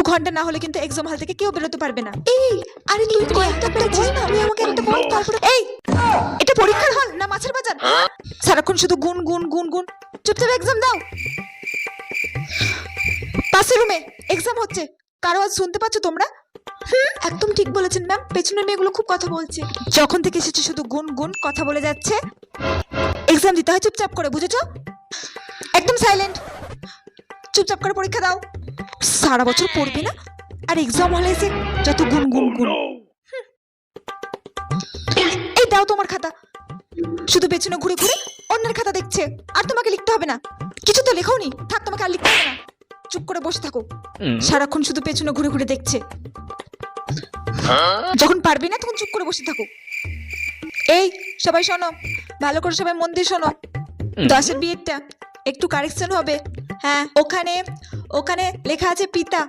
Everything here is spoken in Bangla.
2 ঘন্টা না হলে কিন্তু এক্সাম হল থেকে কেউ বেরোতে পারবে না। এই আরে তুই কয়েকটা বল না, তুই আমাকে একটা বল। তারপরে এই এটা পরীক্ষার হল না মাছের বাজার? সারাক্ষণ শুধু গুন গুন গুন গুন। চুপচাপ এক্সাম দাও। পাশের রুমে এক্সাম হচ্ছে, কারো আজ শুনতে পাচ্ছ তোমরা? একদম ঠিক বলেছেন ম্যাম, পেছনের মেয়েগুলো খুব কথা বলছে। যখন থেকে এসেছে শুধু গুন গুন কথা বলে যাচ্ছে। এক্সাম দিতে হয় চুপচাপ করে, বুঝেছো? একদম সাইলেন্ট, চুপচাপ করে পরীক্ষা দাও। সারা বছর পড়বে না আর এক্সাম হলে এসে যত গুন গুন গুন। এই দাও তোমার খাতা। শুধু পেছনে ঘুরে ঘুরে অন্যের খাতা দেখছে। আর তোমাকে লিখতে হবে না, কিছু তো লেখাওনি, থাক তোমাকে আর লিখতে হবে না। চুপ করে বসে থাকো, সারাক্ষণ শুধু পেছনে ঘুরে ঘুরে দেখছে। যখন পারবে না তখন চুপ করে বসে থাকো। এই সবাই শোনো, ভালো করে সবাই মন দিয়ে শোনো। 10-এর বিয়েরটা একটু কারেকশন হবে। হ্যাঁ, ওখানে ওখানে লেখা আছে পিতা,